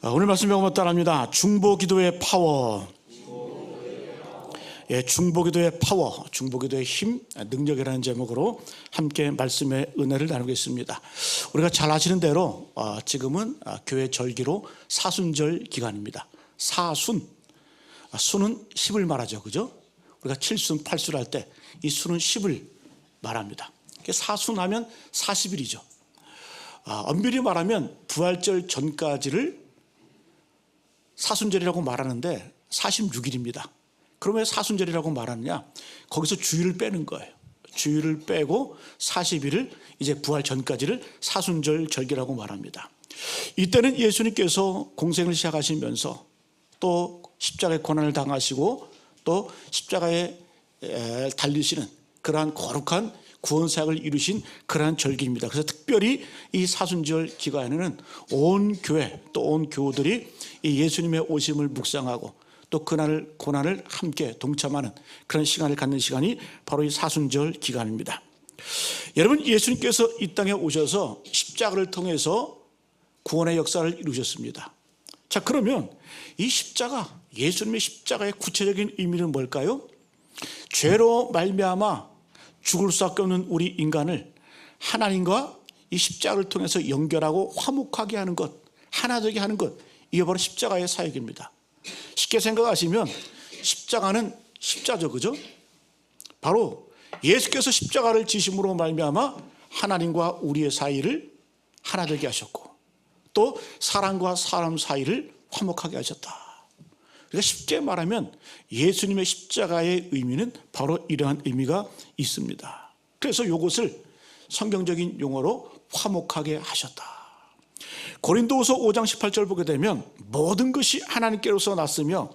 오늘 말씀 배우면 따라합니다. 중보기도의 파워. 중보기도의 파워, 중보기도의 힘, 능력이라는 제목으로 함께 말씀의 은혜를 나누겠습니다. 우리가 잘 아시는 대로 지금은 교회 절기로 사순절 기간입니다. 사순, 순은 10을 말하죠, 그죠? 우리가 7순, 8순 할 때 이 순은 10을 말합니다. 사순하면 40일이죠. 엄밀히 말하면 부활절 전까지를 사순절이라고 말하는데 46일입니다. 그럼 왜 사순절이라고 말하느냐? 거기서 주일을 빼는 거예요. 주일을 빼고 40일을 이제 부활 전까지를 사순절 절기라고 말합니다. 이때는 예수님께서 공생을 시작하시면서 또 십자가의 고난을 당하시고 또 십자가에 달리시는 그러한 거룩한 구원사역을 이루신 그러한 절기입니다. 그래서 특별히 이 사순절 기간에는 온 교회 또 온 교우들이 이 예수님의 오심을 묵상하고 또 그날 고난을 함께 동참하는 그런 시간을 갖는 시간이 바로 이 사순절 기간입니다. 여러분, 예수님께서 이 땅에 오셔서 십자가를 통해서 구원의 역사를 이루셨습니다. 자, 그러면 이 십자가, 예수님의 십자가의 구체적인 의미는 뭘까요? 죄로 말미암아 죽을 수밖에 없는 우리 인간을 하나님과 이 십자가를 통해서 연결하고 화목하게 하는 것, 하나 되게 하는 것, 이게 바로 십자가의 사역입니다. 쉽게 생각하시면 십자가는 십자죠, 그죠? 바로 예수께서 십자가를 지심으로 말미암아 하나님과 우리의 사이를 하나 되게 하셨고 또 사람과 사람 사이를 화목하게 하셨다. 그러니까 쉽게 말하면 예수님의 십자가의 의미는 바로 이러한 의미가 있습니다. 그래서 이것을 성경적인 용어로 화목하게 하셨다. 고린도후서 5장 18절 보게 되면 모든 것이 하나님께로서 났으며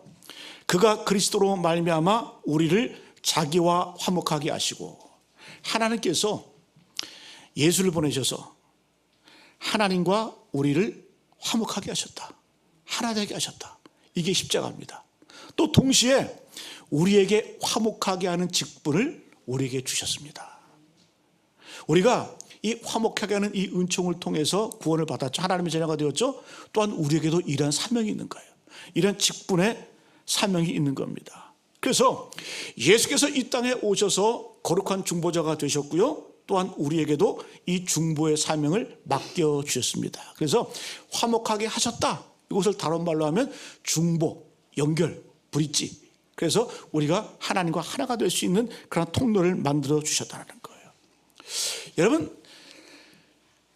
그가 그리스도로 말미암아 우리를 자기와 화목하게 하시고, 하나님께서 예수를 보내셔서 하나님과 우리를 화목하게 하셨다. 하나 되게 하셨다. 이게 십자가입니다. 또 동시에 우리에게 화목하게 하는 직분을 우리에게 주셨습니다. 우리가 이 화목하게 하는 이 은총을 통해서 구원을 받았죠. 하나님의 자녀가 되었죠. 또한 우리에게도 이러한 사명이 있는 거예요. 이런 직분의 사명이 있는 겁니다. 그래서 예수께서 이 땅에 오셔서 거룩한 중보자가 되셨고요. 또한 우리에게도 이 중보의 사명을 맡겨주셨습니다. 그래서 화목하게 하셨다. 이것을 다른 말로 하면 중보, 연결, 브릿지. 그래서 우리가 하나님과 하나가 될 수 있는 그런 통로를 만들어 주셨다는 거예요. 여러분,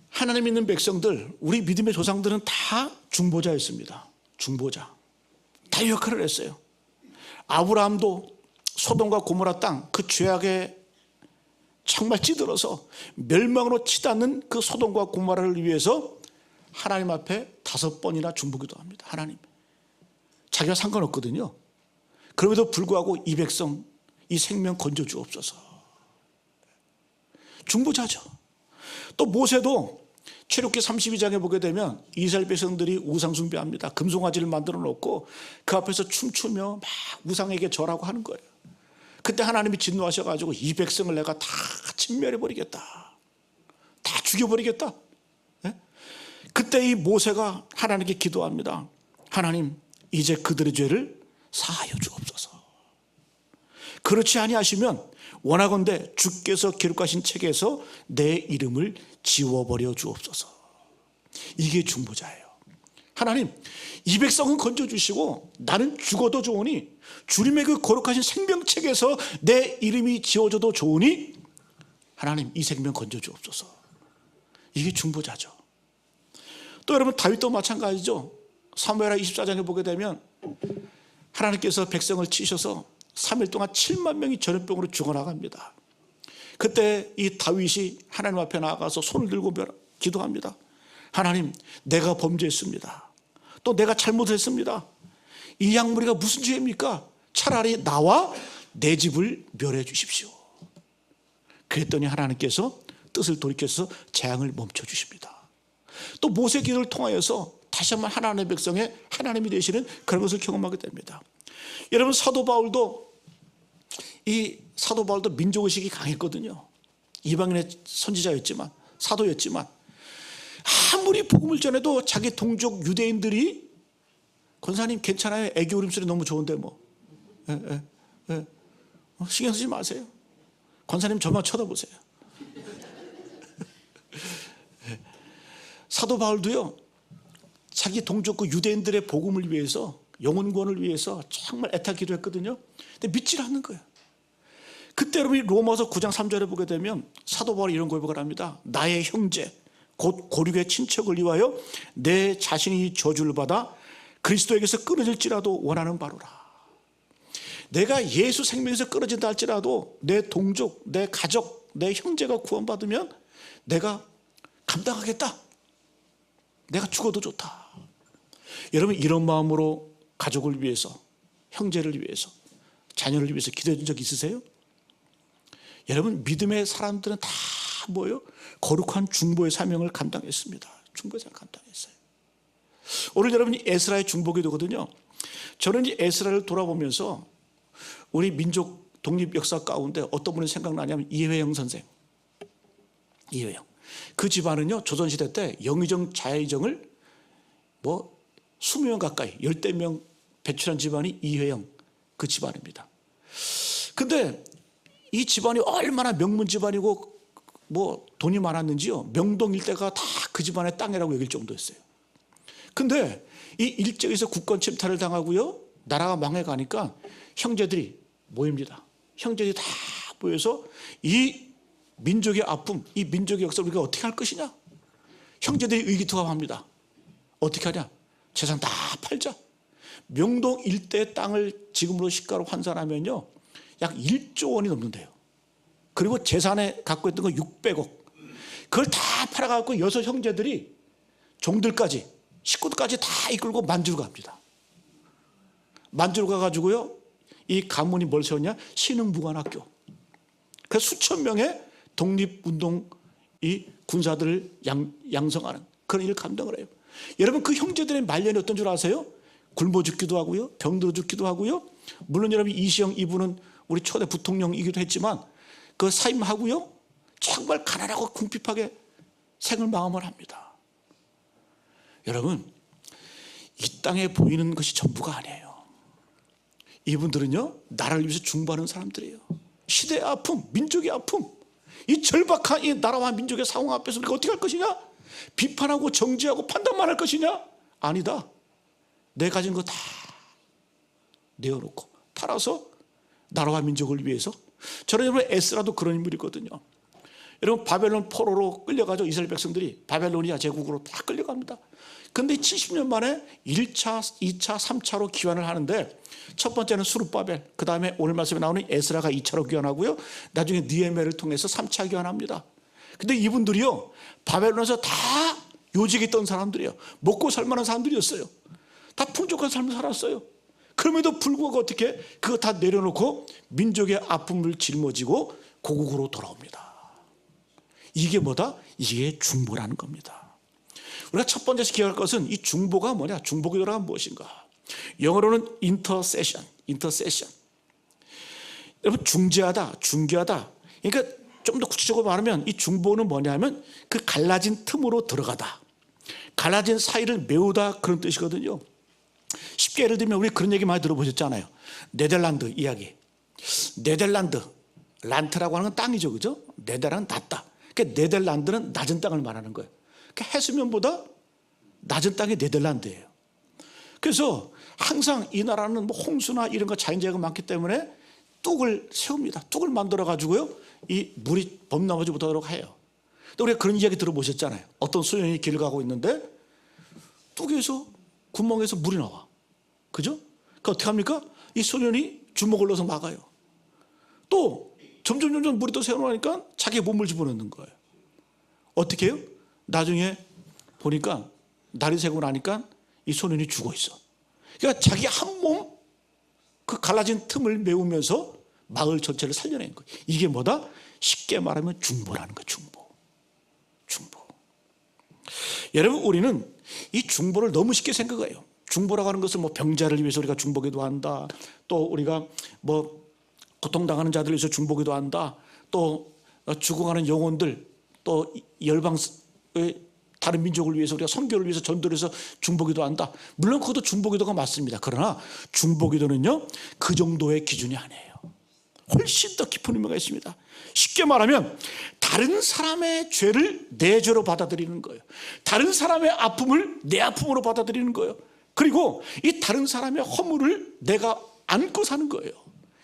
하나님 믿는 백성들, 우리 믿음의 조상들은 다 중보자였습니다. 중보자. 다 이 역할을 했어요. 아브라함도 소돔과 고모라 땅, 그 죄악에 정말 찌들어서 멸망으로 치닫는 그 소돔과 고모라를 위해서 하나님 앞에 5번이나 중보기도 합니다. 하나님, 자기가 상관없거든요. 그럼에도 불구하고 이 백성, 이 생명 건져주옵소서. 중보자죠. 또 모세도 출애굽기 32장에 보게 되면 이스라엘 백성들이 우상 숭배합니다. 금송아지를 만들어 놓고 그 앞에서 춤추며 막 우상에게 절하고 하는 거예요. 그때 하나님이 진노하셔가지고 이 백성을 내가 다 진멸해버리겠다. 다 죽여버리겠다. 그때 이 모세가 하나님께 기도합니다. 하나님, 이제 그들의 죄를 사하여 주옵소서. 그렇지 아니하시면 원하건대 주께서 기록하신 책에서 내 이름을 지워버려 주옵소서. 이게 중보자예요. 하나님, 이 백성은 건져주시고 나는 죽어도 좋으니 주님의 그 거룩하신 생명책에서 내 이름이 지워져도 좋으니 하나님, 이 생명 건져주옵소서. 이게 중보자죠. 또 여러분, 다윗도 마찬가지죠. 사무엘하 24장에 보게 되면 하나님께서 백성을 치셔서 3일 동안 7만 명이 전염병으로 죽어나갑니다. 그때 이 다윗이 하나님 앞에 나아가서 손을 들고 기도합니다. 하나님, 내가 범죄했습니다. 또 내가 잘못했습니다. 이 양무리가 무슨 죄입니까? 차라리 나와 내 집을 멸해 주십시오. 그랬더니 하나님께서 뜻을 돌이켜서 재앙을 멈춰 주십니다. 또 모세 기도를 통하여서 다시 한번 하나님의 백성의 하나님이 되시는 그런 것을 경험하게 됩니다. 여러분, 사도 바울도 민족의식이 강했거든요. 이방인의 선지자였지만, 사도였지만 아무리 복음을 전해도 자기 동족 유대인들이 권사님 괜찮아요. 애기 울음소리 너무 좋은데 뭐. 신경 쓰지 마세요. 권사님 저만 쳐다보세요. 사도 바울도요, 자기 동족 그 유대인들의 복음을 위해서, 영혼 구원을 위해서 정말 애타 기도했거든요. 근데 믿질 않는 거예요. 그때 여러분이 로마서 9장 3절에 보게 되면 사도 바울이 이런 고백을 합니다. 나의 형제 곧 고륙의 친척을 위하여 내 자신이 저주를 받아 그리스도에게서 끊어질지라도 원하는 바로라. 내가 예수 생명에서 끊어진다 할지라도 내 동족, 내 가족, 내 형제가 구원받으면 내가 감당하겠다. 내가 죽어도 좋다. 여러분 이런 마음으로 가족을 위해서, 형제를 위해서, 자녀를 위해서 기도해 준 적 있으세요? 여러분 믿음의 사람들은 다 뭐예요? 거룩한 중보의 사명을 감당했습니다. 중보의 사명을 감당했어요. 오늘 여러분이 에스라의 중보기도거든요. 저는 이 에스라를 돌아보면서 우리 민족 독립 역사 가운데 어떤 분이 생각나냐면 이회영 선생. 이회영. 그 집안은요, 조선시대 때 영의정, 자의정을 뭐 20명 가까이, 10명 배출한 집안이 이회영 그 집안입니다. 근데 이 집안이 얼마나 명문 집안이고 뭐 돈이 많았는지요. 명동 일대가 다 그 집안의 땅이라고 여길 정도였어요. 근데 이 일제에서 국권 침탈을 당하고요, 나라가 망해가니까 형제들이 모입니다. 형제들이 다 모여서 이 민족의 아픔, 이 민족의 역사를 우리가 어떻게 할 것이냐. 형제들이 의기투합합니다. 어떻게 하냐. 재산 다 팔자. 명동 일대 땅을 지금으로 시가로 환산하면요, 약 1조 원이 넘는데요. 그리고 재산에 갖고 있던 거 600억. 그걸 다 팔아갖고 6 형제들이 종들까지, 식구들까지 다 이끌고 만주로 갑니다. 만주로 가가지고요, 이 가문이 뭘 세웠냐? 신흥무관학교. 그래서 수천 명의 독립운동 이 군사들을 양성하는 그런 일을 감당을 해요. 여러분 그 형제들의 말년이 어떤 줄 아세요? 굶어 죽기도 하고요, 병들어 죽기도 하고요. 물론 여러분 이시영 이분은 우리 초대 부통령이기도 했지만 그 사임하고요, 정말 가난하고 궁핍하게 생을 마감을 합니다. 여러분 이 땅에 보이는 것이 전부가 아니에요. 이분들은요, 나라를 위해서 중보하는 사람들이에요. 시대의 아픔, 민족의 아픔, 이 절박한 이 나라와 민족의 상황 앞에서 우리가 어떻게 할 것이냐? 비판하고 정죄하고 판단만 할 것이냐? 아니다. 내 가진 거 다 내어놓고 팔아서 나라와 민족을 위해서. 저는 여러분 에스라도 그런 인물이거든요. 여러분 바벨론 포로로 끌려가죠. 이스라엘 백성들이 바벨로니아 제국으로 다 끌려갑니다. 근데 70년 만에 1차, 2차, 3차로 귀환을 하는데 첫 번째는 수룹바벨, 그 다음에 오늘 말씀에 나오는 에스라가 2차로 귀환하고요, 나중에 느헤미야를 통해서 3차 귀환합니다. 근데 이분들이요, 바벨론에서 다 요직에 있던 사람들이에요. 먹고 살만한 사람들이었어요. 다 풍족한 삶을 살았어요. 그럼에도 불구하고 어떻게 그거 다 내려놓고 민족의 아픔을 짊어지고 고국으로 돌아옵니다. 이게 뭐다? 이게 중보라는 겁니다. 우리가 첫 번째 기억할 것은 이 중보가 뭐냐? 중보기도가 무엇인가? 영어로는 intercession. 여러분 중재하다, 중개하다. 그러니까 좀 더 구체적으로 말하면 이 중보는 뭐냐면 그 갈라진 틈으로 들어가다, 갈라진 사이를 메우다, 그런 뜻이거든요. 쉽게 예를 들면 우리 그런 얘기 많이 들어보셨잖아요. 네덜란드 이야기. 네덜란드, 란트라고 하는 건 땅이죠, 그죠? 네덜란드는 낮다. 그러니까 네덜란드는 낮은 땅을 말하는 거예요. 그러니까 해수면보다 낮은 땅이 네덜란드예요. 그래서 항상 이 나라는 뭐 홍수나 이런 거 자연재해가 많기 때문에 뚝을 세웁니다. 뚝을 만들어 가지고요, 이 물이 범람하지 못하도록 해요. 또 우리가 그런 이야기 들어보셨잖아요. 어떤 소년이 길을 가고 있는데 뚝에서, 구멍에서 물이 나와, 그죠? 그러니까 어떻게 합니까? 이 소년이 주먹을 넣어서 막아요. 또 점점 물이 더 새어나니까 자기 몸을 집어넣는 거예요. 어떻게 해요? 나중에 보니까 날이 새고 나니까 이 소년이 죽어 있어. 그러니까 자기 한 몸 그 갈라진 틈을 메우면서 마을 전체를 살려낸 거예요. 이게 뭐다? 쉽게 말하면 중보라는 거예요. 중보. 여러분 우리는 이 중보를 너무 쉽게 생각해요. 중보라고 하는 것은 뭐 병자를 위해서 우리가 중보기도 한다, 또 우리가 뭐 고통당하는 자들을 위해서 중보기도 한다, 또 죽어가는 영혼들, 또 열방에 다 다른 민족을 위해서 우리가 선교를 위해서 전도를 해서 중보기도 한다. 물론 그것도 중보기도가 맞습니다. 그러나 중보기도는요 그 정도의 기준이 아니에요. 훨씬 더 깊은 의미가 있습니다. 쉽게 말하면 다른 사람의 죄를 내 죄로 받아들이는 거예요. 다른 사람의 아픔을 내 아픔으로 받아들이는 거예요. 그리고 이 다른 사람의 허물을 내가 안고 사는 거예요.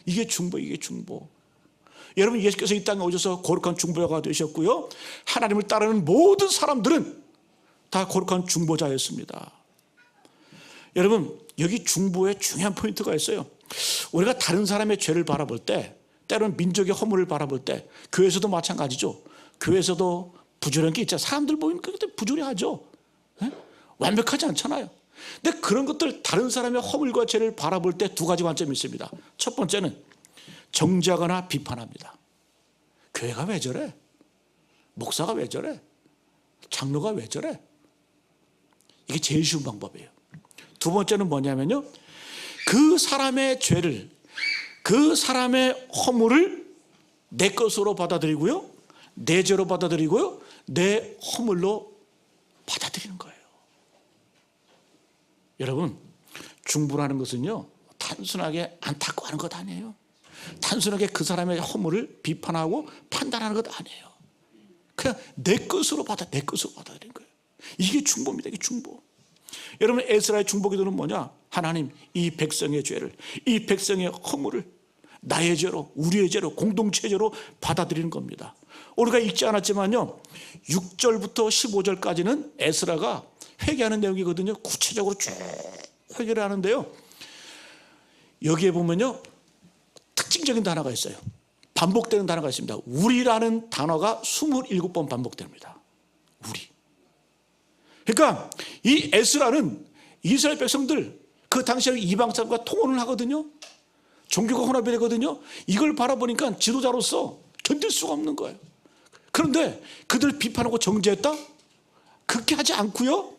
이게 중보, 이게 중보. 여러분, 예수께서 이 땅에 오셔서 거룩한 중보자가 되셨고요, 하나님을 따르는 모든 사람들은 다 거룩한 중보자였습니다. 여러분, 여기 중보에 중요한 포인트가 있어요. 우리가 다른 사람의 죄를 바라볼 때, 때로는 민족의 허물을 바라볼 때, 교회에서도 마찬가지죠. 교회에서도 부조리한 게 있잖아요. 사람들 보이면 그때 부조리하죠. 네? 완벽하지 않잖아요. 근데 그런 것들, 다른 사람의 허물과 죄를 바라볼 때 두 가지 관점이 있습니다. 첫 번째는 정죄하거나 비판합니다. 교회가 왜 저래? 목사가 왜 저래? 장로가 왜 저래? 이게 제일 쉬운 방법이에요. 두 번째는 뭐냐면요, 그 사람의 죄를, 그 사람의 허물을 내 것으로 받아들이고요, 내 죄로 받아들이고요, 내 허물로 받아들이는 거예요. 여러분, 중보라는 것은요 단순하게 안타까워하는 것 아니에요. 단순하게 그 사람의 허물을 비판하고 판단하는 것 아니에요. 그냥 내 것으로 받아들이는 거예요. 이게 중보입니다. 이게 중보. 여러분, 에스라의 중보기도는 뭐냐? 하나님, 이 백성의 죄를, 이 백성의 허물을 나의 죄로, 우리의 죄로, 공동체의 죄로 받아들이는 겁니다. 우리가 읽지 않았지만요 6절부터 15절까지는 에스라가 회개하는 내용이거든요. 구체적으로 쭉 회개를 하는데요, 여기에 보면요 특징적인 단어가 있어요. 반복되는 단어가 있습니다. 우리라는 단어가 27번 반복됩니다. 우리. 그러니까 이 에스라는 이스라엘 백성들, 그 당시에 이방 사람과 통혼을 하거든요. 종교가 혼합이 되거든요. 이걸 바라보니까 지도자로서 견딜 수가 없는 거예요. 그런데 그들을 비판하고 정죄했다? 그렇게 하지 않고요,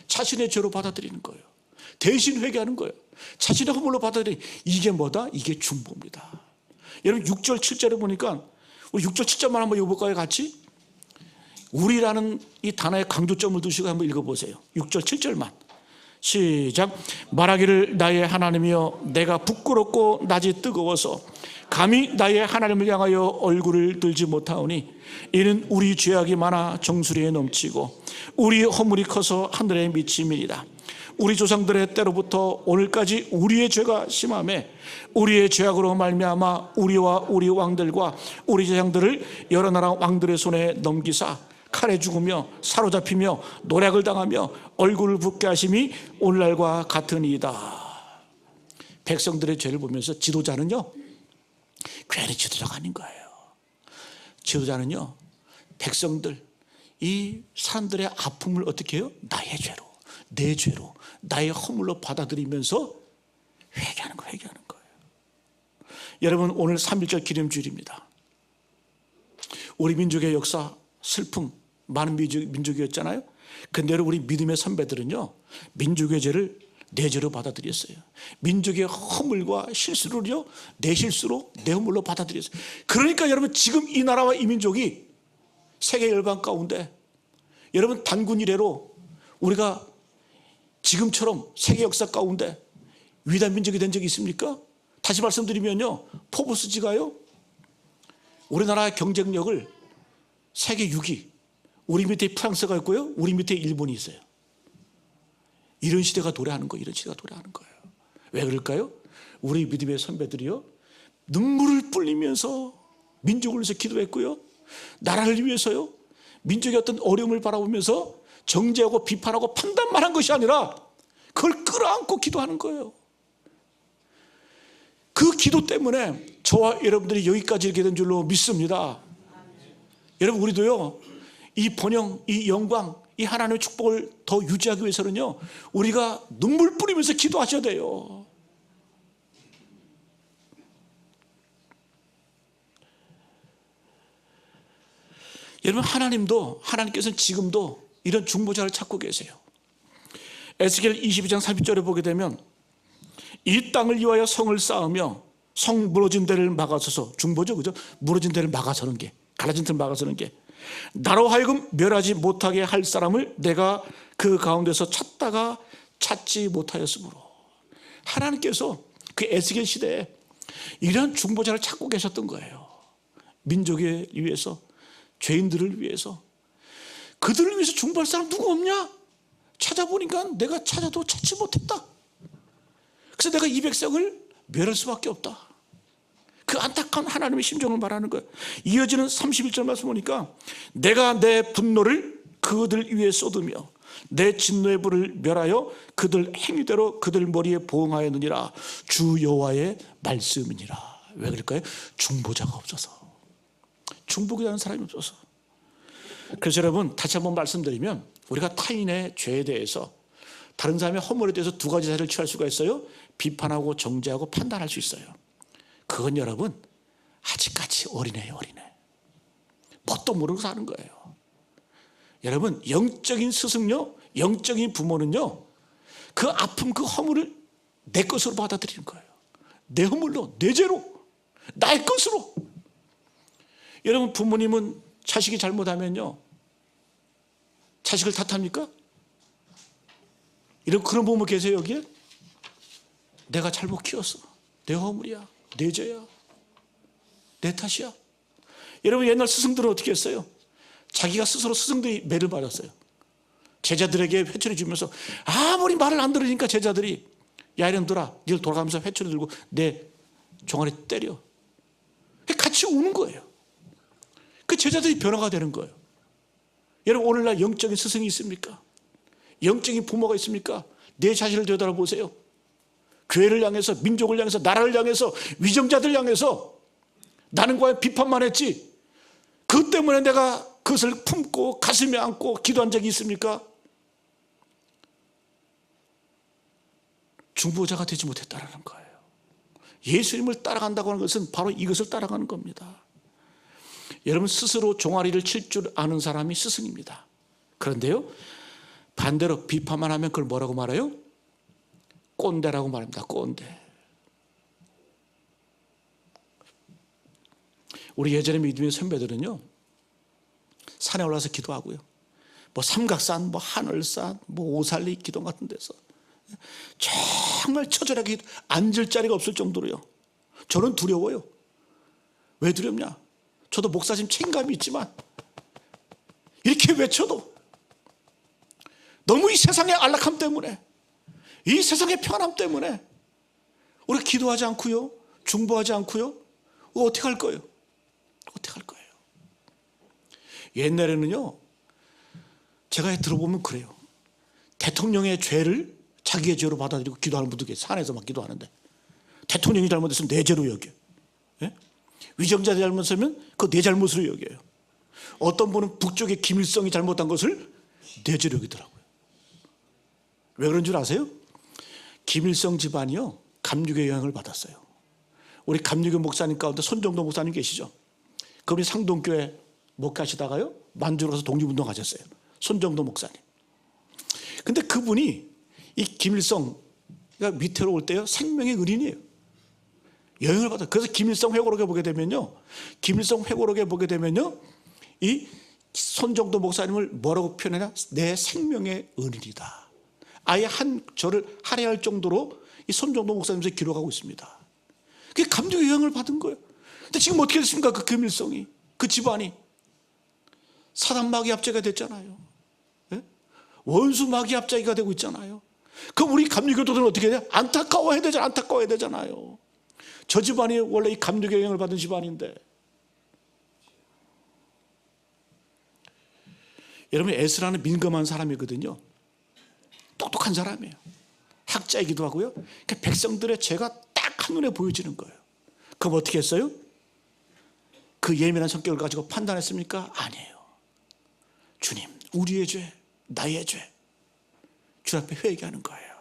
자신의 죄로 받아들이는 거예요. 대신 회개하는 거예요. 자신의 허물로 받아들이는, 이게 뭐다? 이게 중보입니다. 여러분, 6절 7절에 보니까 우리 6절 7절만 한번 읽어볼까요? 같이? 우리라는 이 단어에 강조점을 두시고 한번 읽어보세요. 6절 7절만 시작. 말하기를 나의 하나님이여, 내가 부끄럽고 낮이 뜨거워서 감히 나의 하나님을 향하여 얼굴을 들지 못하오니, 이는 우리 죄악이 많아 정수리에 넘치고 우리의 허물이 커서 하늘에 미침이니라. 우리 조상들의 때로부터 오늘까지 우리의 죄가 심하매 우리의 죄악으로 말미암아 우리와 우리 왕들과 우리 제장들을 여러 나라 왕들의 손에 넘기사 칼에 죽으며 사로잡히며 노략을 당하며 얼굴을 붓게 하심이 오늘날과 같으니이다. 백성들의 죄를 보면서 지도자는요 괜히 지도자가 아닌 거예요. 지도자는요 백성들, 이 사람들의 아픔을 어떻게 해요? 나의 죄로, 내 죄로, 나의 허물로 받아들이면서 회개하는 거예요. 여러분, 오늘 3.1절 기념주일입니다. 우리 민족의 역사, 슬픔, 많은 민족이었잖아요. 근데 우리 믿음의 선배들은요 민족의 죄를 내 죄로 받아들였어요. 민족의 허물과 실수를요 내 실수로, 내 허물로 받아들였어요. 그러니까 여러분, 지금 이 나라와 이 민족이 세계 열방 가운데, 여러분 단군 이래로 우리가 지금처럼 세계 역사 가운데 위대한 민족이 된 적이 있습니까? 다시 말씀드리면요, 포브스지가요 우리나라의 경쟁력을 세계 6위, 우리 밑에 프랑스가 있고요, 우리 밑에 일본이 있어요. 이런 시대가 도래하는 거예요. 이런 시대가 도래하는 거예요. 왜 그럴까요? 우리 믿음의 선배들이요 눈물을 뿌리면서 민족을 위해서 기도했고요, 나라를 위해서요 민족의 어떤 어려움을 바라보면서 정죄하고 비판하고 판단만 한 것이 아니라 그걸 끌어안고 기도하는 거예요. 그 기도 때문에 저와 여러분들이 여기까지 이렇게 된 줄로 믿습니다. 여러분, 우리도요 이 번영, 이 영광, 이 하나님의 축복을 더 유지하기 위해서는요 우리가 눈물 뿌리면서 기도하셔야 돼요. 여러분, 하나님께서는 지금도 이런 중보자를 찾고 계세요. 에스겔 22장 30절에 보게 되면, 이 땅을 위하여 성을 쌓으며 성 무너진 데를 막아서서, 중보죠, 그죠? 무너진 데를 막아서는 게, 갈라진 데를 막아서는 게, 나로 하여금 멸하지 못하게 할 사람을 내가 그 가운데서 찾다가 찾지 못하였으므로. 하나님께서 그 에스겔 시대에 이런 중보자를 찾고 계셨던 거예요. 민족을 위해서, 죄인들을 위해서. 그들을 위해서 중보할 사람 누구 없냐? 찾아보니까 내가 찾아도 찾지 못했다. 그래서 내가 이 백성을 멸할 수밖에 없다. 그 안타까운 하나님의 심정을 말하는 거예요. 이어지는 31절 말씀 보니까 내가 내 분노를 그들 위에 쏟으며 내 진노의 불을 멸하여 그들 행위대로 그들 머리에 보응하였느니라. 주 여호와의 말씀이니라. 왜 그럴까요? 중보자가 없어서. 중보하는 사람이 없어서. 그래서 여러분 다시 한번 말씀드리면 우리가 타인의 죄에 대해서, 다른 사람의 허물에 대해서 두 가지 자세를 취할 수가 있어요. 비판하고 정죄하고 판단할 수 있어요. 그건 여러분 아직까지 어린애예요. 어린애. 뭣도 모르고 사는 거예요. 여러분 영적인 스승요, 영적인 부모는요, 그 아픔, 그 허물을 내 것으로 받아들이는 거예요. 내 허물로, 내 죄로, 나의 것으로. 여러분 부모님은 자식이 잘못하면요 자식을 탓합니까? 이런 그런 부모 계세요 여기에? 내가 잘못 키웠어, 내 허물이야, 내 죄야, 내 탓이야. 여러분 옛날 스승들은 어떻게 했어요? 자기가 스스로 스승들이 매를 맞았어요. 제자들에게 회초리 주면서 아무리 말을 안 들으니까 제자들이 야 이놈들아, 니를 돌아가면서 회초리 들고 내 종아리 때려. 같이 우는 거예요. 그 제자들이 변화가 되는 거예요. 여러분 오늘날 영적인 스승이 있습니까? 영적인 부모가 있습니까? 내 자신을 되돌아보세요. 교회를 향해서, 민족을 향해서, 나라를 향해서, 위정자들 향해서 나는 과연 비판만 했지 그 때문에 내가 그것을 품고 가슴에 안고 기도한 적이 있습니까? 중보자가 되지 못했다는 거예요. 예수님을 따라간다고 하는 것은 바로 이것을 따라가는 겁니다. 여러분 스스로 종아리를 칠 줄 아는 사람이 스승입니다. 그런데요 반대로 비판만 하면 그걸 뭐라고 말해요? 꼰대라고 말합니다. 꼰대. 우리 예전에 믿음의 선배들은요 산에 올라서 기도하고요, 뭐 삼각산, 뭐 하늘산, 뭐 오살리 기도 같은 데서 정말 처절하게 앉을 자리가 없을 정도로요. 저는 두려워요. 왜 두렵냐? 저도 목사님 책임감이 있지만 이렇게 외쳐도 너무 이 세상의 안락함 때문에, 이 세상의 편함 때문에 우리 기도하지 않고요, 중보하지 않고요, 어떻게 할 거예요? 어떻게 할 거예요? 옛날에는요 제가 들어보면 그래요. 대통령의 죄를 자기의 죄로 받아들이고 기도하는 분도 계세요. 산에서 막 기도하는데 대통령이 잘못했으면 내 죄로 여겨요. 예? 위정자들이 잘못했으면 그거 내 잘못으로 여겨요. 어떤 분은 북쪽의 김일성이 잘못한 것을 내 죄로 여기더라고요. 왜 그런 줄 아세요? 김일성 집안이요 감리교의 영향을 받았어요. 우리 감리교 목사님 가운데 손정도 목사님 계시죠? 그분이 상동교회 목가시다가요 만주로 가서 독립운동 하셨어요. 손정도 목사님. 근데 그분이 이 김일성가 밑으로 올 때요 생명의 은인이에요. 영향을 받아요. 그래서 김일성 회고록에 보게 되면요, 김일성 회고록에 보게 되면요 이 손정도 목사님을 뭐라고 표현하냐? 내 생명의 은인이다. 아예 한 저를 할애할 정도로 이 손정도 목사님에서 기록하고 있습니다. 그게 감독의 영향을 받은 거예요. 근데 지금 어떻게 됐습니까? 그 김일성이, 그 집안이 사단 마귀압제가 됐잖아요. 예? 원수 마귀압제가 되고 있잖아요. 그럼 우리 감리교도들은 어떻게 해야 돼? 안타까워해야 되잖아요. 안타까워해야 되잖아요. 저 집안이 원래 이 감독의 영향을 받은 집안인데. 여러분 에스라는 민감한 사람이거든요. 똑똑한 사람이에요. 학자이기도 하고요. 그러니까 백성들의 죄가 딱 한눈에 보여지는 거예요. 그럼 어떻게 했어요? 그 예민한 성격을 가지고 판단했습니까? 아니에요. 주님, 우리의 죄, 나의 죄, 주 앞에 회개하는 거예요.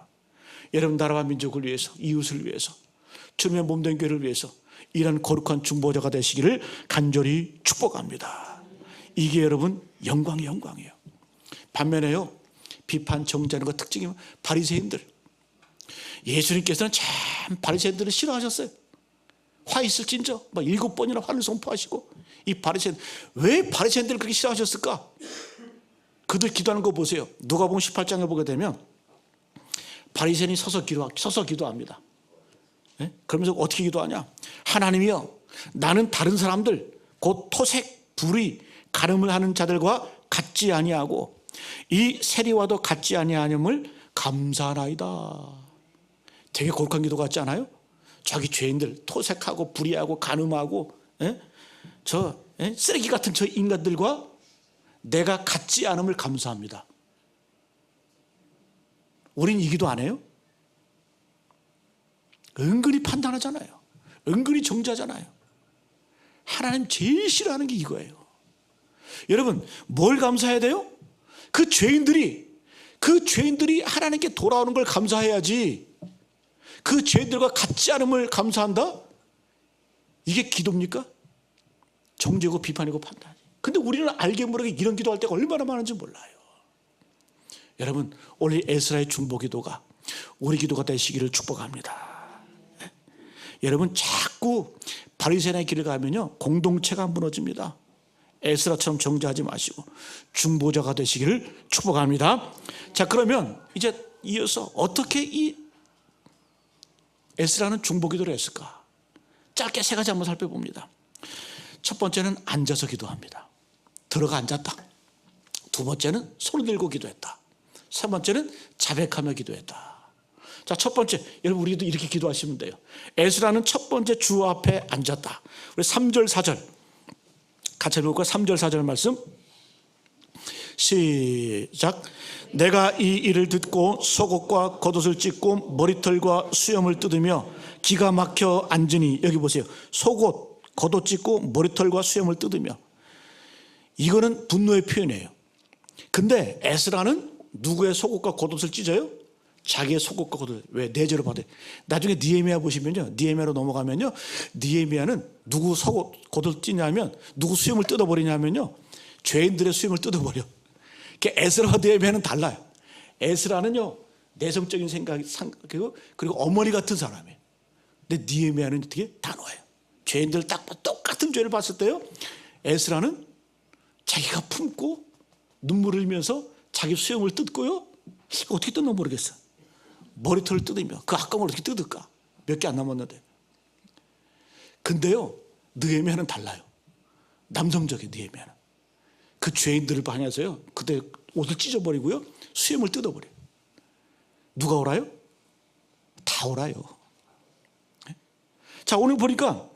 여러분 나라와 민족을 위해서, 이웃을 위해서, 주님의 몸된 교회를 위해서 이런 거룩한 중보자가 되시기를 간절히 축복합니다. 이게 여러분 영광이에요. 반면에요 비판 정죄하는 것 특징이 바리새인들, 예수님께서는 참 바리새인들을 싫어하셨어요. 화 있을진저 막 7번이나 화를 선포하시고, 이 바리새인, 왜 바리새인들을 그렇게 싫어하셨을까? 그들 기도하는 거 보세요. 누가복음 18장에 보게 되면 바리새인이 서서 기도합니다. 네? 그러면서 어떻게 기도하냐? 하나님이여, 나는 다른 사람들 곧 토색, 불의, 간음을 하는 자들과 같지 아니하고 이 세리와도 같지 아니하님을 감사하나이다. 되게 거룩한 기도 같지 않아요? 자기 죄인들, 토색하고 불의하고 간음하고 쓰레기 같은 저 인간들과 내가 같지 않음을 감사합니다. 우린 이 기도 안 해요? 은근히 판단하잖아요. 은근히 정죄하잖아요. 하나님 제일 싫어하는 게 이거예요. 여러분, 뭘 감사해야 돼요? 그 죄인들이 하나님께 돌아오는 걸 감사해야지. 그 죄인들과 같지 않음을 감사한다? 이게 기도입니까? 정죄고 비판이고 판단. 근데 우리는 알게 모르게 이런 기도할 때가 얼마나 많은지 몰라요. 여러분, 오늘 에스라의 중보기도가 우리 기도가 되시기를 축복합니다. 네? 여러분, 자꾸 바리새인의 길을 가면요, 공동체가 무너집니다. 에스라처럼 정죄하지 마시고 중보자가 되시기를 축복합니다. 자, 그러면 이제 이어서 어떻게 이 에스라는 중보기도를 했을까? 짧게 3가지 한번 살펴봅니다. 첫 번째는 앉아서 기도합니다. 들어가 앉았다. 두 번째는 손을 들고 기도했다. 세 번째는 자백하며 기도했다. 자, 첫 번째, 여러분 우리도 이렇게 기도하시면 돼요. 에스라는 첫 번째 주 앞에 앉았다. 우리 3절 4절 같이 해볼까요? 3절 4절 말씀 시작. 내가 이 일을 듣고 속옷과 겉옷을 찢고 머리털과 수염을 뜯으며 기가 막혀 앉으니, 여기 보세요. 속옷, 겉옷 찢고 머리털과 수염을 뜯으며, 이거는 분노의 표현이에요. 근데 에스라는 누구의 속옷과 겉옷을 찢어요? 자기의 속옷과 겉옷을. 왜? 내재로 받아요. 나중에 니에미야 보시면요, 니에미야로 넘어가면요, 니에미야는 누구 속옷, 겉옷을 찢냐면, 누구 수염을 뜯어버리냐면요, 죄인들의 수염을 뜯어버려. 에스라와 니에미야는 달라요. 에스라는요, 내성적인 생각이고, 그리고 어머니 같은 사람이에요. 근데 니에미야는 되게 단호해요. 죄인들 딱 똑같은 죄를 봤을 때요, 에스라는 자기가 품고 눈물을 흘리면서 자기 수염을 뜯고요, 어떻게 뜯나 모르겠어. 머리털을 뜯으며, 그 아까운 걸 어떻게 뜯을까? 몇 개 안 남았는데. 근데요, 느헤미야는 달라요. 남성적인 느헤미야는. 그 죄인들을 향해서요, 그때 옷을 찢어버리고요, 수염을 뜯어버려요. 누가 오라요? 다 오라요. 자, 오늘 보니까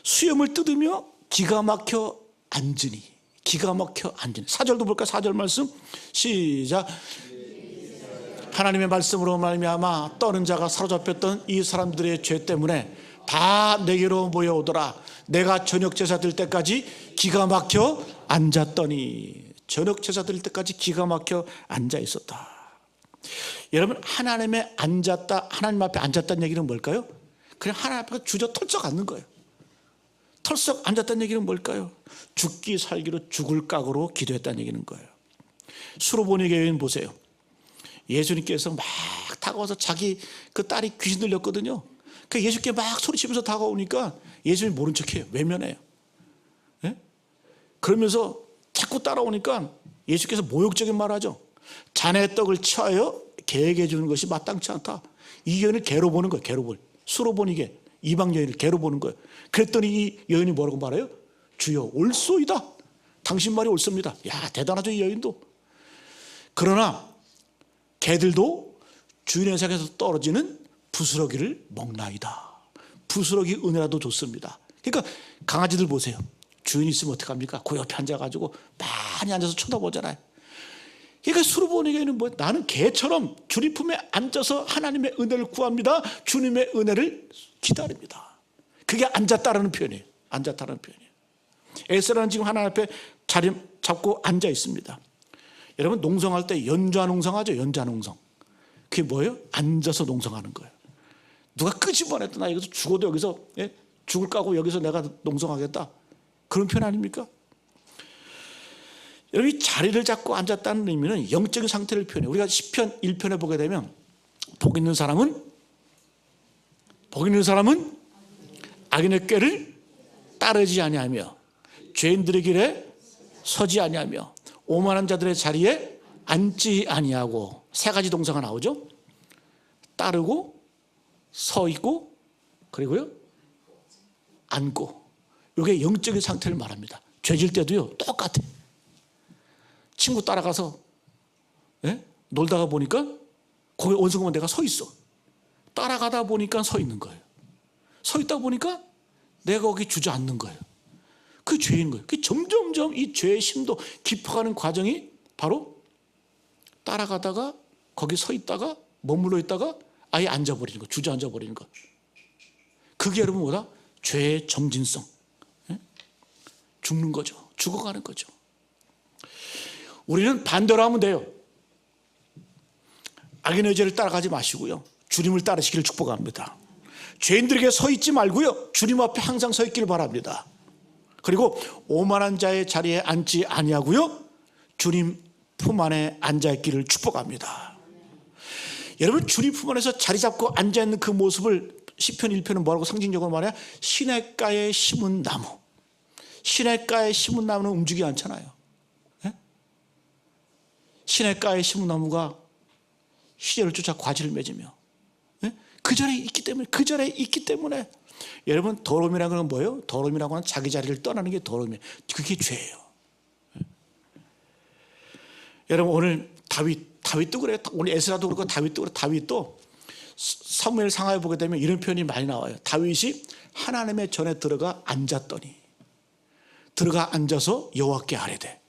수염을 뜯으며 기가 막혀 앉으니, 기가 막혀 앉으니. 4절도 볼까요? 4절 말씀 시작. 하나님의 말씀으로 말미암아 떠는 자가 사로잡혔던 이 사람들의 죄 때문에 다 내게로 모여오더라. 내가 저녁 제사 드릴 때까지 기가 막혀 앉았더니. 저녁 제사 드릴 때까지 기가 막혀 앉아 있었다. 여러분, 하나님의 앉았다, 하나님 앞에 앉았다는 얘기는 뭘까요? 그냥 하나님 앞에 주저 털썩 앉는 거예요. 털썩 앉았다는 얘기는 뭘까요? 죽기 살기로 죽을 각오로 기도했다는 얘기는 거예요. 수로보니 교인 보세요. 예수님께서 막 다가와서 자기 그 딸이 귀신 들렸거든요. 그 예수께 막 소리치면서 다가오니까 예수님이 모른 척해요. 외면해요. 네? 그러면서 자꾸 따라오니까 예수께서 모욕적인 말 하죠. 자네 떡을 취하여 개에게 주는 것이 마땅치 않다. 이 여인을 개로 보는 거예요. 개로 보는. 수로보니게 이방 여인을 개로 보는 거예요. 그랬더니 이 여인이 뭐라고 말해요? 주여 옳소이다. 당신 말이 옳습니다. 야, 대단하죠, 이 여인도. 그러나 개들도 주인의 상에서 떨어지는 부스러기를 먹나이다. 부스러기 은혜라도 좋습니다. 그러니까 강아지들 보세요. 주인 있으면 어떡합니까? 그 옆에 앉아가지고 많이 앉아서 쳐다보잖아요. 그러니까 수로보니게는 뭐, 나는 개처럼 주님 품에 앉아서 하나님의 은혜를 구합니다. 주님의 은혜를 기다립니다. 그게 앉았다라는 표현이에요. 앉았다라는 표현이에요. 에스라는 지금 하나님 앞에 자리 잡고 앉아 있습니다. 여러분, 농성할 때 연좌 농성하죠. 연좌 농성. 그게 뭐예요? 앉아서 농성하는 거예요. 누가 끄집어냈다. 나 여기서 죽어도 여기서 죽을 까고 여기서 내가 농성하겠다. 그런 표현 아닙니까? 여러분, 이 자리를 잡고 앉았다는 의미는 영적인 상태를 표현해요. 우리가 시편 1편에 보게 되면 복 있는 사람은 악인의 꾀를 따르지 아니하며 죄인들의 길에 서지 아니하며 오만한 자들의 자리에 앉지 아니하고. 세 가지 동사가 나오죠. 따르고, 서 있고, 그리고요 앉고. 이게 영적인 상태를 말합니다. 죄질 때도요 똑같아. 친구 따라가서 놀다가 보니까 거기 원성만 내가 서 있어. 따라가다 보니까 서 있는 거예요. 서 있다 보니까 내가 거기 주저앉는 거예요. 그 죄인 거예요. 그 점점점 이 죄의 심도 깊어가는 과정이 바로 따라가다가 거기 서 있다가 머물러 있다가 아예 앉아버리는 거, 주저앉아버리는 거. 그게 여러분 뭐다? 죄의 점진성. 죽는 거죠. 죽어가는 거죠. 우리는 반대로 하면 돼요. 악인의 죄를 따라가지 마시고요, 주님을 따르시기를 축복합니다. 죄인들에게 서 있지 말고요, 주님 앞에 항상 서 있기를 바랍니다. 그리고 오만한 자의 자리에 앉지 아니하고요, 주님 품 안에 앉아 있기를 축복합니다. 여러분, 주님 품 안에서 자리 잡고 앉아 있는 그 모습을 시편 1편은 뭐라고 상징적으로 말해요? 시냇가에 심은 나무. 시냇가에 심은 나무는 움직이지 않잖아요. 시냇가에 심은 나무가 시절을 쫓아 과실을 맺으며 그 자리에 있기 때문에 여러분, 더러움이라는 건 뭐예요? 더러움이라고 하는 자기 자리를 떠나는 게 더러움이에요. 그게 죄예요. 여러분, 오늘 다윗도 그래요. 오늘 에스라도 그렇고 다윗도 그래요. 다윗도 사무엘 상하에 보게 되면 이런 표현이 많이 나와요. 다윗이 하나님의 전에 들어가 앉았더니, 들어가 앉아서 여호와께 아뢰되.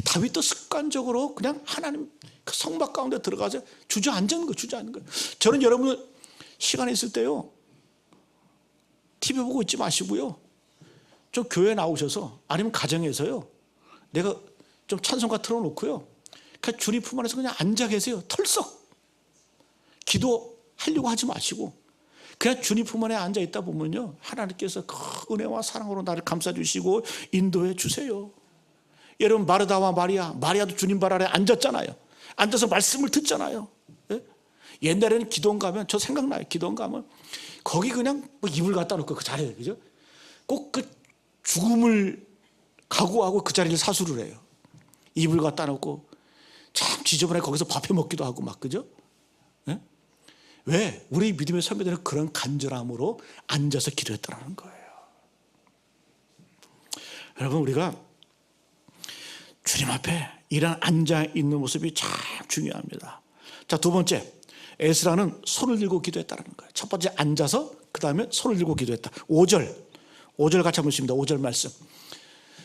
다윗도 습관적으로 그냥 하나님 그 성막 가운데 들어가서 주저앉는 거예요. 저는 여러분 시간이 있을 때요, TV 보고 있지 마시고요, 좀 교회 나오셔서 아니면 가정에서요, 내가 좀 찬송가 틀어놓고요, 그냥 주님 품 안에서 그냥 앉아 계세요. 털썩 기도하려고 하지 마시고 그냥 주님 품 안에 앉아 있다 보면요, 하나님께서 그 은혜와 사랑으로 나를 감싸주시고 인도해 주세요. 여러분, 마르다와 마리아도 주님 발 아래 앉았잖아요. 앉아서 말씀을 듣잖아요. 옛날에는 기도원 가면, 저 생각나요. 기도원 가면 거기 그냥 뭐 이불 갖다 놓고 그 자리에, 그죠? 꼭 그 죽음을 각오하고 그 자리를 사수를 해요. 이불 갖다 놓고 참 지저분하게 거기서 밥해 먹기도 하고 막, 그죠? 왜? 우리 믿음의 선배들은 그런 간절함으로 앉아서 기도했다는 거예요. 여러분, 우리가 주님 앞에 이런 앉아 있는 모습이 참 중요합니다. 자, 두 번째, 에스라는 손을 들고 기도했다는 거예요. 첫 번째 앉아서, 그 다음에 손을 들고 기도했다. 5절 같이 한번 보십니다. 5절 말씀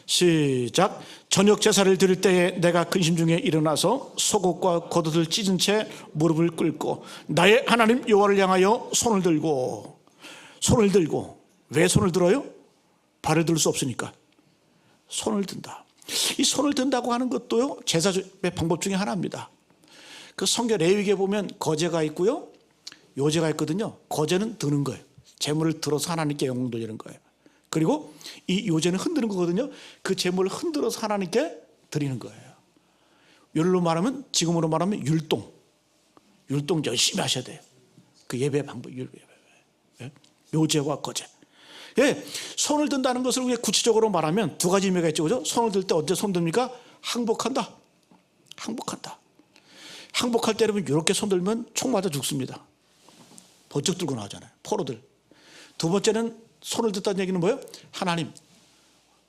시작. 저녁 제사를 드릴 때에 내가 근심 중에 일어나서 속옷과 겉옷을 찢은 채 무릎을 꿇고 나의 하나님 여호와를 향하여 손을 들고. 왜 손을 들어요? 발을 들 수 없으니까 손을 든다. 이 손을 든다고 하는 것도요, 제사의 방법 중에 하나입니다. 그 성경 레위기에 보면 거제가 있고요, 요제가 있거든요. 거제는 드는 거예요. 제물을 들어서 하나님께 영광 돌리는 거예요. 그리고 이 요제는 흔드는 거거든요. 그 제물을 흔들어서 하나님께 드리는 거예요. 율로 말하면, 지금으로 말하면 율동 열심히 하셔야 돼요. 그 예배 방법, 요제와 거제. 손을 든다는 것을 우리가 구체적으로 말하면 두 가지 의미가 있죠, 그죠? 손을 들 때 언제 손 듭니까? 항복한다. 항복할 때 여러분 이렇게 손 들면 총 맞아 죽습니다. 번쩍 들고 나오잖아요, 포로들. 두 번째는 손을 든다는 얘기는 뭐예요? 하나님,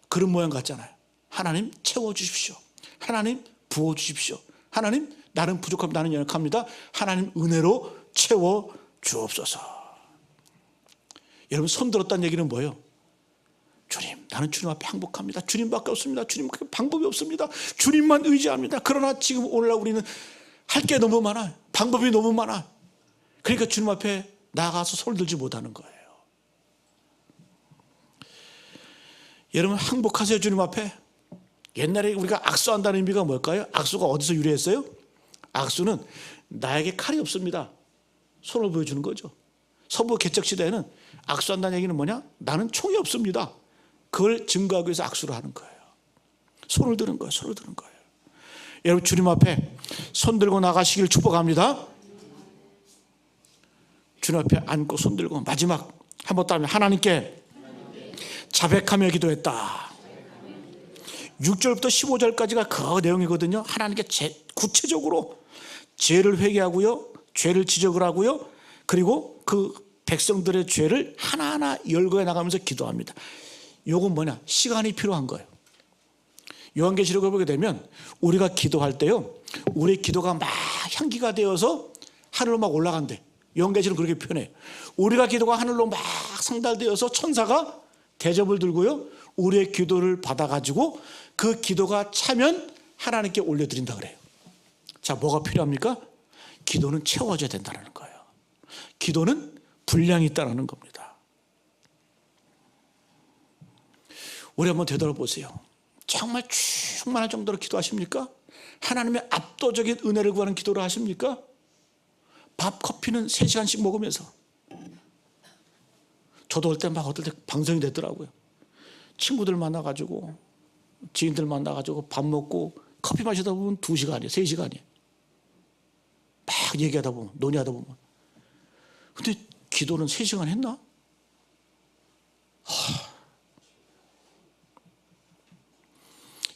그릇 모양 같잖아요. 하나님 채워주십시오. 하나님 부어주십시오. 하나님, 나는 부족합니다. 나는 연약합니다. 하나님 은혜로 채워주옵소서. 여러분, 손 들었다는 얘기는 뭐예요? 주님, 나는 주님 앞에 항복합니다. 주님밖에 없습니다. 주님밖에 방법이 없습니다. 주님만 의지합니다. 그러나 지금 오늘날 우리는 할 게 너무 많아요. 방법이 너무 많아요. 그러니까 주님 앞에 나가서 손을 들지 못하는 거예요. 여러분, 항복하세요. 주님 앞에. 옛날에 우리가 악수한다는 의미가 뭘까요? 악수가 어디서 유래했어요? 악수는 나에게 칼이 없습니다. 손을 보여주는 거죠. 서부 개척시대에는 악수한다는 얘기는 뭐냐? 나는 총이 없습니다. 그걸 증거하기 위해서 악수를 하는 거예요. 손을 드는 거예요. 여러분, 주님 앞에 손 들고 나가시기를 축복합니다. 주님 앞에 앉고 손 들고 마지막 한 번 더 하면 하나님께 자백하며 기도했다. 6절부터 15절까지가 그 내용이거든요. 하나님께 구체적으로 죄를 회개하고요, 죄를 지적을 하고요, 그리고 그 백성들의 죄를 하나하나 열거해 나가면서 기도합니다. 요건 뭐냐? 시간이 필요한 거예요. 요한계시록을 보게 되면 우리가 기도할 때요, 우리의 기도가 막 향기가 되어서 하늘로 막 올라간대. 요한계시록은 그렇게 표현해요. 우리가 기도가 하늘로 막 상달되어서 천사가 대접을 들고요, 우리의 기도를 받아가지고 그 기도가 차면 하나님께 올려드린다 그래요. 자, 뭐가 필요합니까? 기도는 채워져야 된다는 거예요. 기도는 분량이 있다는 겁니다. 우리 한번 되돌아보세요. 정말 충만할 정도로 기도하십니까? 하나님의 압도적인 은혜를 구하는 기도를 하십니까? 밥, 커피는 3시간씩 먹으면서. 저도 올 때 막 어떨 때 방송이 되더라고요. 친구들 만나가지고, 지인들 만나가지고 밥 먹고 커피 마시다 보면 2시간이에요, 3시간이에요. 막 얘기하다 보면, 논의하다 보면. 근데 기도는 3시간 했나?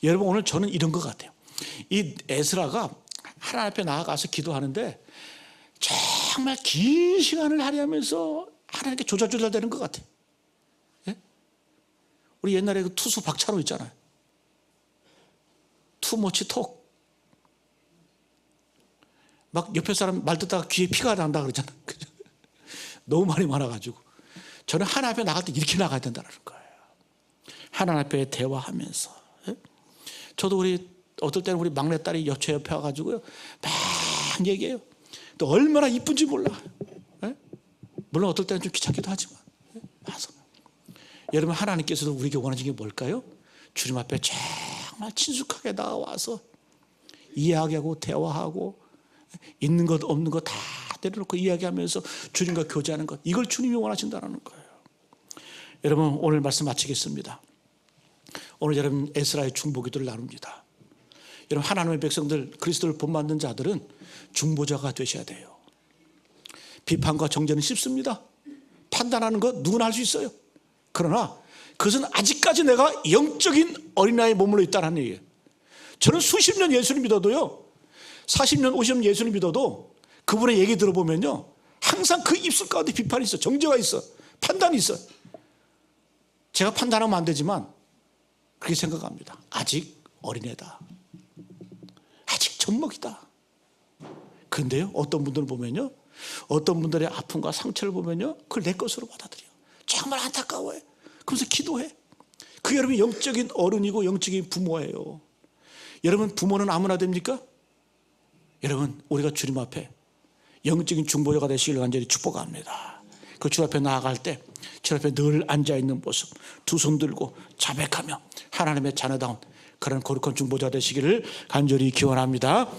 여러분, 오늘 저는 이런 것 같아요. 이 에스라가 하나님 앞에 나아가서 기도하는데 정말 긴 시간을 할애하면서 하나님께 조잘조잘 되는 것 같아요. 예? 우리 옛날에 그 투수 박찬호 있잖아요. 투머치 톡. 막 옆에 사람 말 듣다가 귀에 피가 난다 그러잖아요. 너무 말이 많아가지고. 저는 하나님 앞에 나갈 때 이렇게 나가야 된다는 거예요. 하나님 앞에 대화하면서. 예? 저도 어떨 때는 우리 막내딸이 옆에 와가지고요, 막 얘기해요. 또 얼마나 이쁜지 몰라. 예? 물론 어떨 때는 좀 귀찮기도 하지만. 예? 와서. 여러분, 하나님께서도 우리에게 원하시는 게 뭘까요? 주님 앞에 정말 친숙하게 나와서 이야기하고 대화하고 있는 것 없는 것 다 내려놓고 이야기하면서 주님과 교제하는 것, 이걸 주님이 원하신다는 거예요. 여러분, 오늘 말씀 마치겠습니다. 오늘 여러분 에스라의 중보기도를 나눕니다. 여러분, 하나님의 백성들, 그리스도를 본받는 자들은 중보자가 되셔야 돼요. 비판과 정죄는 쉽습니다. 판단하는 것 누구나 할 수 있어요. 그러나 그것은 아직까지 내가 영적인 어린아이에 머물러 있다는 얘기예요. 저는 수십 년 예수를 믿어도요, 40년 50년 예수를 믿어도 그분의 얘기 들어보면요, 항상 그 입술 가운데 비판이 있어, 정죄가 있어, 판단이 있어. 제가 판단하면 안 되지만 그렇게 생각합니다. 아직 어린애다, 아직 젖먹이다. 그런데요, 어떤 분들을 보면요, 어떤 분들의 아픔과 상처를 보면요, 그걸 내 것으로 받아들여. 정말 안타까워해. 그래서 기도해. 그 여러분이 영적인 어른이고 영적인 부모예요. 여러분, 부모는 아무나 됩니까? 여러분, 우리가 주님 앞에 영적인 중보자가 되시기를 간절히 축복합니다. 그 주 앞에 나아갈 때 주 앞에 늘 앉아있는 모습, 두 손 들고 자백하며 하나님의 자녀다운 그런 거룩한 중보자 되시기를 간절히 기원합니다.